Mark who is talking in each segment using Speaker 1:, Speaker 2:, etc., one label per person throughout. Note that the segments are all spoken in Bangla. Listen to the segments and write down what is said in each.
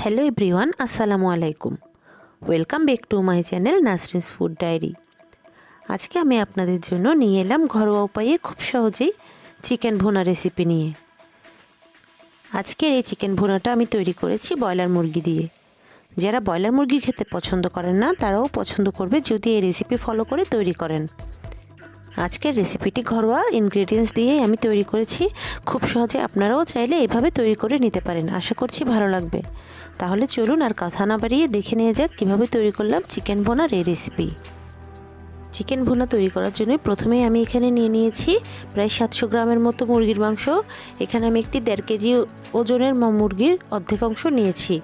Speaker 1: হ্যালো এভরিওয়ান, আসসালামু আলাইকুম। Welcome back to my channel Nasreen's food diary. আজকে আমি আপনাদের জন্য নিয়ে এলাম ঘরোয়া উপায়ে খুব সহজেই চিকেন ভুনা রেসিপি নিয়ে। আজকের এই চিকেন ভুনাটা আমি তৈরি করেছি ব্রয়লার মুরগি দিয়ে। যারা ব্রয়লার মুরগি খেতে পছন্দ করেন না তারাও পছন্দ করবে যদি এই রেসিপি ফলো করে তৈরি করেন। আজকের রেসিপিটি ঘরোয়া ইনগ্রেডিয়েন্টস দিয়ে আমি তৈরি করেছি। খুব সহজে আপনারাও চাইলে এভাবে তৈরি করে নিতে পারেন। আশা করছি ভালো লাগবে। তাহলে চলুন আর কথা না বাড়িয়ে দেখে নিয়ে যাক কীভাবে তৈরি করলাম চিকেন ভুনার এই রেসিপি। চিকেন ভুনা তৈরি করার জন্য প্রথমেই আমি এখানে নিয়ে নিয়েছি প্রায় 700 গ্রামের মতো মুরগির মাংস। এখানে আমি একটি 1.5 কেজি ওজনের মুরগির অর্ধেক অংশ নিয়েছি।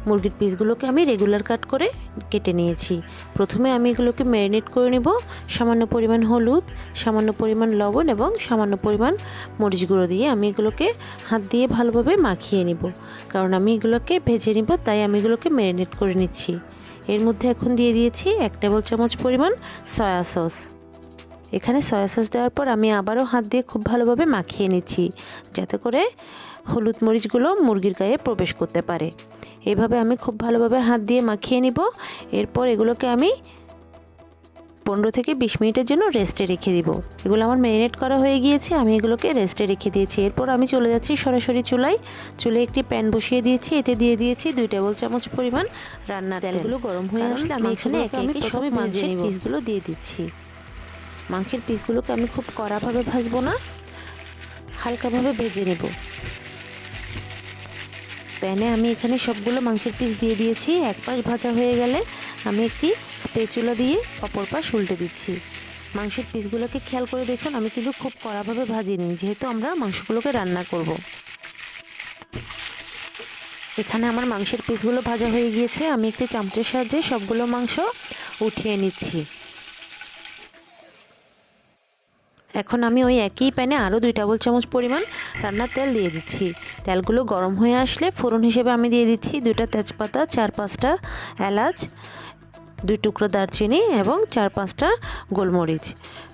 Speaker 1: মুরগির পিসগুলোকে আমি রেগুলার কাট করে কেটে নিয়েছি। প্রথমে আমি এগুলোকে ম্যারিনেট করে নেব। সামান্য পরিমাণ হলুদ, সামান্য পরিমাণ লবণ এবং সামান্য পরিমাণ মরিচ গুঁড়ো দিয়ে আমি এগুলোকে হাত দিয়ে ভালোভাবে মাখিয়ে নিব, কারণ আমি এগুলোকে ভেজে নিব, তাই আমি এগুলোকে ম্যারিনেট করে নিচ্ছি। এর মধ্যে এখন দিয়ে দিয়েছি 1 টেবিল চামচ পরিমাণ সয়া সস। এখানে সয়া সস দেওয়ার পর আমি আবারও হাত দিয়ে খুব ভালোভাবে মাখিয়ে নিচ্ছি, যাতে করে হলুদ মরিচগুলো মুরগির গায়ে প্রবেশ করতে পারে। এইভাবে আমি খুব ভালোভাবে হাত দিয়ে মাখিয়ে নিব। এরপর এগুলোকে আমি 15 থেকে 20 মিনিটের জন্য রেস্টে রেখে দিব। এগুলো আমার ম্যারিনেট করা হয়ে গিয়েছে, আমি এগুলোকে রেস্টে রেখে দিয়েছি। এরপর আমি চলে যাচ্ছি সরাসরি চুলায় একটি প্যান বসিয়ে দিয়েছি। এতে দিয়ে দিয়েছি 2 টেবিল চামচ পরিমাণ রান্নার তেল। তেলগুলো গরম হয়ে আসলে আমি এখানে প্রথমে মাংসের পিসগুলো দিয়ে দিচ্ছি। মাংসের পিসগুলোকে আমি খুব কড়াভাবে ভাজবো না, হালকাভাবে ভেজে নেব। প্যানে আমি এখানে সবগুলো মাংসের পিস দিয়ে দিয়েছি। এক পাশ ভাজা হয়ে গেলে আমি একটি স্প্যাচুলা দিয়ে অপর পাশ উল্টে দিচ্ছি। মাংসের পিসগুলোকে খেয়াল করে দেখুন, আমি কিন্তু খুব কড়াভাবে ভাজিনি, যেহেতু আমরা মাংসগুলোকে রান্না করব। এখানে আমার মাংসের পিসগুলো ভাজা হয়ে গিয়েছে। আমি একটি চামচের সাহায্যে সবগুলো মাংস উঠিয়ে নিচ্ছি। এখন আমি ওই একই প্যানে আরও 2 টেবিল চামচ পরিমাণ রান্নার তেল দিয়ে দিচ্ছি। তেলগুলো গরম হয়ে আসলে ফোড়ন হিসেবে আমি দিয়ে দিচ্ছি 2টা তেজপাতা, 4-5টা এলাচ, 2 টুকরো দারচিনি এবং 4-5টা গোলমরিচ।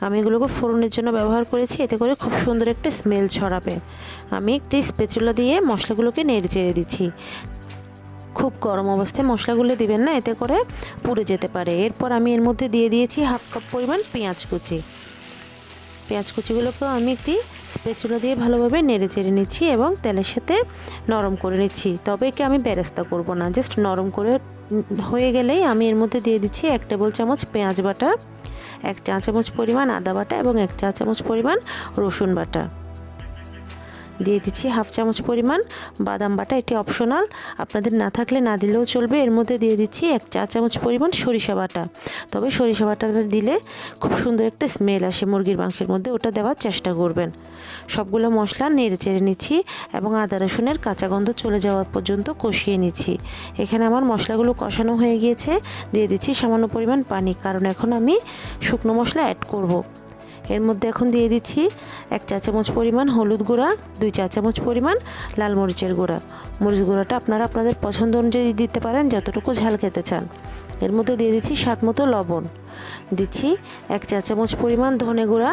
Speaker 1: আমি এগুলোকে ফোড়নের জন্য ব্যবহার করেছি, এতে করে খুব সুন্দর একটা স্মেল ছড়াবে। আমি একটি স্প্যাচুলা দিয়ে মশলাগুলোকে নেড়ে চেড়ে দিচ্ছি। খুব গরম অবস্থায় মশলাগুলো দিবেন না, এতে করে পুড়ে যেতে পারে। এরপর আমি এর মধ্যে দিয়ে দিয়েছি 1/2 কাপ পরিমাণ পেঁয়াজ কুচি। পেঁয়াজ কুচিগুলোকেও আমি একটি স্প্যাচুলা দিয়ে ভালোভাবে নেড়ে চেড়ে নিচ্ছি এবং তেলের সাথে নরম করে নিচ্ছি। তবে একে আমি বেরেস্তা করব না, জাস্ট নরম করে হয়ে গেলেই আমি এর মধ্যে দিয়ে দিচ্ছি 1 টেবিল চামচ পেঁয়াজ বাটা, 1 চা চামচ পরিমাণ আদা বাটা এবং 1 চা চামচ পরিমাণ রসুন বাটা। দিয়ে দিচ্ছি 1/2 চামচ পরিমাণ বাদাম বাটা, এটি অপশনাল, আপনাদের না থাকলে না দিলেও চলবে। এর মধ্যে দিয়ে দিচ্ছি 1 চা চামচ পরিমাণ সরিষা বাটা। তবে সরিষা বাটাটা দিলে খুব সুন্দর একটা স্মেল আসে মুরগির মাংসের মধ্যে, ওটা দেওয়ার চেষ্টা করবেন। সবগুলো মশলা নেড়ে চেড়ে নিচ্ছি এবং আদা রসুনের কাঁচা গন্ধ চলে যাওয়া পর্যন্ত কষিয়ে নিচ্ছি। এখানে আমার মশলাগুলো কষানো হয়ে গিয়েছে। দিয়ে দিচ্ছি সামান্য পরিমাণ পানি, কারণ এখন আমি শুকনো মশলা অ্যাড করব। এর মধ্যে এখন দিয়ে দিচ্ছি 1 চা চামচ পরিমাণ হলুদ গুঁড়া, 2 চা চামচ পরিমাণ লাল মরিচের গুঁড়া। মরিচ গুঁড়াটা আপনারা আপনাদের পছন্দ অনুযায়ী দিতে পারেন, যতটুকু ঝাল খেতে চান। এর মধ্যে দিয়ে দিচ্ছি স্বাদ মতো লবণ, দিচ্ছি 1 চা চামচ পরিমাণ ধনে গুঁড়া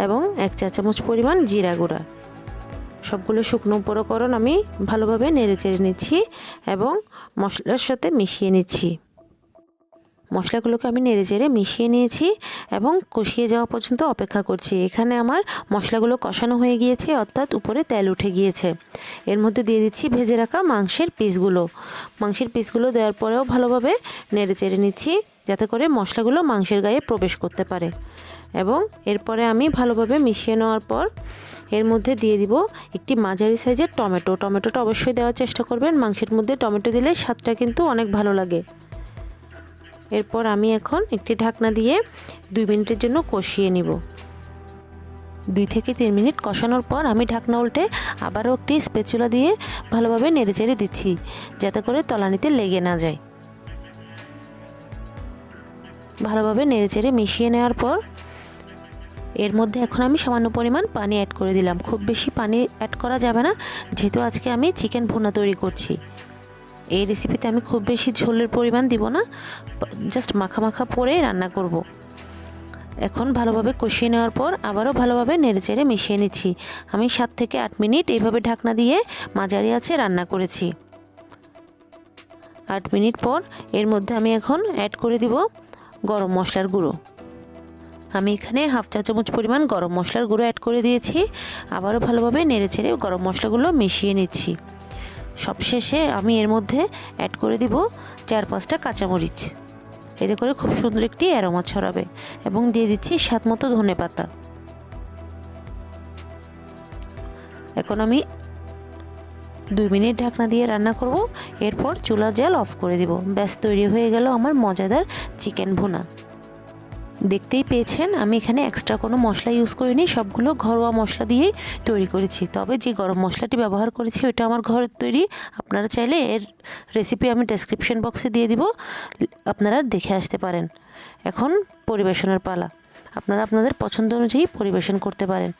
Speaker 1: এবং 1 চা চামচ পরিমাণ জিরা গুঁড়া। সবগুলো শুকনো উপকরণ আমি ভালোভাবে নেড়ে চেড়ে নিচ্ছি এবং মশলার সাথে মিশিয়ে নিচ্ছি। মশলাগুলোকে আমি নেড়ে চেড়ে মিশিয়ে নিয়েছি এবং কষিয়ে যাওয়া পর্যন্ত অপেক্ষা করছি। এখানে আমার মশলাগুলো কষানো হয়ে গিয়েছে, অর্থাৎ উপরে তেল উঠে গিয়েছে। এর মধ্যে দিয়ে দিচ্ছি ভেজে রাখা মাংসের পিসগুলো। মাংসের পিসগুলো দেওয়ার পরেও ভালোভাবে নেড়ে চেড়ে নিচ্ছি, যাতে করে মশলাগুলো মাংসের গায়ে প্রবেশ করতে পারে। এবং এরপরে আমি ভালোভাবে মিশিয়ে নেওয়ার পর এর মধ্যে দিয়ে দিব একটি মাঝারি সাইজের টমেটো। টমেটোটা অবশ্যই দেওয়ার চেষ্টা করবেন, মাংসের মধ্যে টমেটো দিলে স্বাদটা কিন্তু অনেক ভালো লাগে। এরপর আমি এখন একটি ঢাকনা দিয়ে 2 মিনিটের জন্য কষিয়ে নিব। 2 থেকে 3 মিনিট কষানোর পর আমি ঢাকনা উল্টে আবারও একটি স্প্যাচুলা দিয়ে ভালোভাবে নেড়েচেড়ে দিচ্ছি, যাতে করে তলানিতে লেগে না যায়। ভালোভাবে নেড়েচেড়ে মিশিয়ে নেওয়ার পর এর মধ্যে এখন আমি সামান্য পরিমাণ পানি অ্যাড করে দিলাম। খুব বেশি পানি অ্যাড করা যাবে না, যেহেতু আজকে আমি চিকেন ভুনা তৈরি করছি। এই রেসিপিতে আমি খুব বেশি ঝোলের পরিমাণ দিব না, জাস্ট মাখা মাখা পরে রান্না করব। এখন ভালোভাবে কষিয়ে নেওয়ার পর আবারও ভালোভাবে নেড়েচেড়ে মিশিয়ে নিচ্ছি। আমি 7 থেকে 8 মিনিট এইভাবে ঢাকনা দিয়ে মাঝারি আঁচে রান্না করেছি। 8 মিনিট পর এর মধ্যে আমি এখন অ্যাড করে দিব গরম মশলার গুঁড়ো। আমি এখানে হাফ চা চামচ পরিমাণ গরম মশলার গুঁড়ো অ্যাড করে দিয়েছি। আবারও ভালোভাবে নেড়েচেড়ে গরম মশলাগুলো মিশিয়ে নিচ্ছি। সবশেষে আমি এর মধ্যে অ্যাড করে দিব 4-5টা কাঁচামরিচ। এতে করে খুব সুন্দর একটি অ্যারোমা ছড়াবে। এবং দিয়ে দিচ্ছি স্বাদ মতো ধনেপাতা। এখন আমি 2 মিনিট ঢাকনা দিয়ে রান্না করব। এরপর চুলার জাল অফ করে দিব। ব্যাস তৈরি হয়ে গেল আমার মজাদার চিকেন ভুনা। দেখতেই পেয়েছেন আমি এখানে এক্সট্রা কোনো মশলা ইউজ করিনি, সবগুলো ঘরোয়া মশলা দিয়েই তৈরি করেছি। তবে যে গরম মশলাটি ব্যবহার করেছি ওটা আমার ঘরের তৈরি। আপনারা চাইলে এর রেসিপি আমি ডেসক্রিপশন বক্সে দিয়ে দিব, আপনারা দেখে আসতে পারেন। এখন পরিবেশনের পালা। আপনারা আপনাদের পছন্দ অনুযায়ী পরিবেশন করতে পারেন।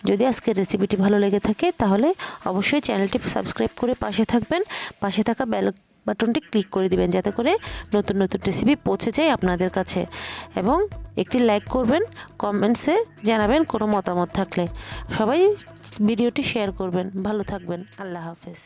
Speaker 1: যদি আজকের রেসিপিটি ভালো লেগে থাকে তাহলে অবশ্যই চ্যানেলটি সাবস্ক্রাইব করে পাশে থাকবেন। পাশে থাকা বেল বাটনটি ক্লিক করে দিবেন যাতে করে নতুন নতুন রেসিপি পৌঁছে যায় আপনাদের কাছে। এবং একটি লাইক করবেন, কমেন্টসে জানাবেন কোনো মতামত থাকলে। সবাই ভিডিওটি শেয়ার করবেন। ভালো থাকবেন। আল্লাহ হাফেজ।